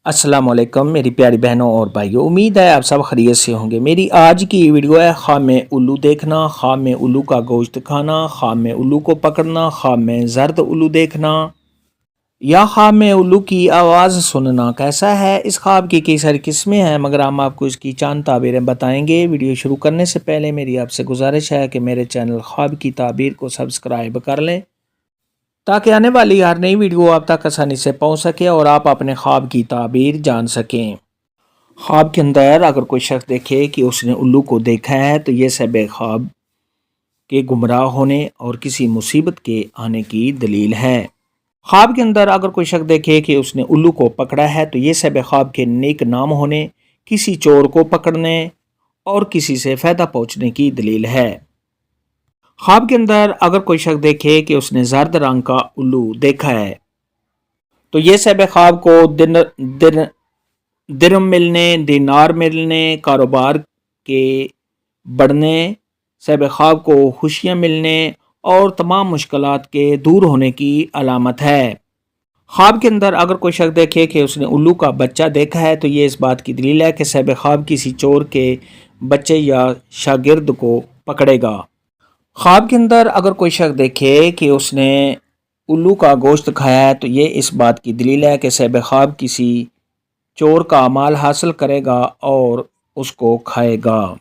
السلام علیکم میری پیاری بہنوں اور بھائیوں، امید ہے آپ سب خیریت سے ہوں گے۔ میری آج کی ویڈیو ہے خواب میں الو دیکھنا، خواب میں الو کا گوشت کھانا، خواب میں الو کو پکڑنا، خواب میں زرد الو دیکھنا یا خواب میں الو کی آواز سننا کیسا ہے۔ اس خواب کی کئی ساری قسمیں ہیں مگر ہم آپ کو اس کی چند تعبیریں بتائیں گے۔ ویڈیو شروع کرنے سے پہلے میری آپ سے گزارش ہے کہ میرے چینل خواب کی تعبیر کو سبسکرائب کر لیں تاکہ آنے والی ہر نئی ویڈیو آپ تک آسانی سے پہنچ سکے اور آپ اپنے خواب کی تعبیر جان سکیں۔ خواب کے اندر اگر کوئی شخص دیکھے کہ اس نے الو کو دیکھا ہے تو یہ سب خواب کے گمراہ ہونے اور کسی مصیبت کے آنے کی دلیل ہے۔ خواب کے اندر اگر کوئی شخص دیکھے کہ اس نے الو کو پکڑا ہے تو یہ سب خواب کے نیک نام ہونے، کسی چور کو پکڑنے اور کسی سے فائدہ پہنچنے کی دلیل ہے۔ خواب کے اندر اگر کوئی شخص دیکھے کہ اس نے زرد رنگ کا الو دیکھا ہے تو یہ سب خواب کو درم ملنے، دینار ملنے، کاروبار کے بڑھنے، سب خواب کو خوشیاں ملنے اور تمام مشکلات کے دور ہونے کی علامت ہے۔ خواب کے اندر اگر کوئی شخص دیکھے کہ اس نے الو کا بچہ دیکھا ہے تو یہ اس بات کی دلیل ہے کہ سب خواب کسی چور کے بچے یا شاگرد کو پکڑے گا۔ خواب کے اندر اگر کوئی شخص دیکھے کہ اس نے الو کا گوشت کھایا ہے تو یہ اس بات کی دلیل ہے کہ سب خواب کسی چور کا مال حاصل کرے گا اور اس کو کھائے گا۔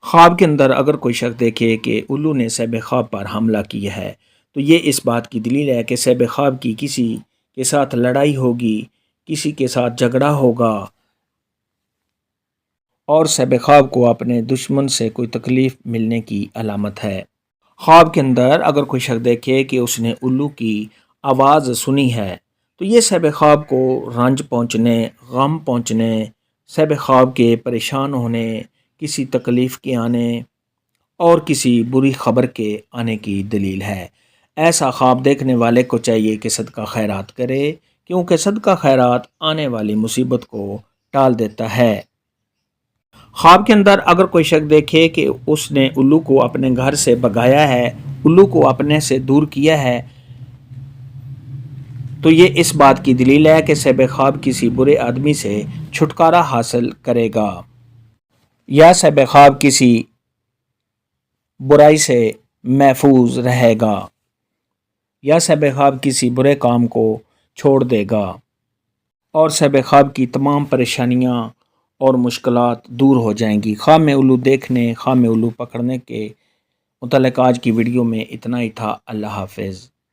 خواب کے اندر اگر کوئی شخص دیکھے کہ الو نے سب خواب پر حملہ کیا ہے تو یہ اس بات کی دلیل ہے کہ سب خواب کی کسی کے ساتھ لڑائی ہوگی، کسی کے ساتھ جھگڑا ہوگا اور سب خواب کو اپنے دشمن سے کوئی تکلیف ملنے کی علامت ہے۔ خواب کے اندر اگر کوئی شخص دیکھے کہ اس نے الو کی آواز سنی ہے تو یہ سب خواب کو رنج پہنچنے، غم پہنچنے، سب خواب کے پریشان ہونے، کسی تکلیف کے آنے اور کسی بری خبر کے آنے کی دلیل ہے۔ ایسا خواب دیکھنے والے کو چاہیے کہ صدقہ خیرات کرے کیونکہ صدقہ خیرات آنے والی مصیبت کو ٹال دیتا ہے۔ خواب کے اندر اگر کوئی شخص دیکھے کہ اس نے الو کو اپنے گھر سے بھگایا ہے، الو کو اپنے سے دور کیا ہے تو یہ اس بات کی دلیل ہے کہ سب خواب کسی برے آدمی سے چھٹکارا حاصل کرے گا یا سب خواب کسی برائی سے محفوظ رہے گا یا سب خواب کسی برے کام کو چھوڑ دے گا اور سب خواب کی تمام پریشانیاں اور مشکلات دور ہو جائیں گی۔ خواب میں الو دیکھنے، خواب میں الو پکڑنے کے متعلق آج کی ویڈیو میں اتنا ہی تھا۔ اللہ حافظ۔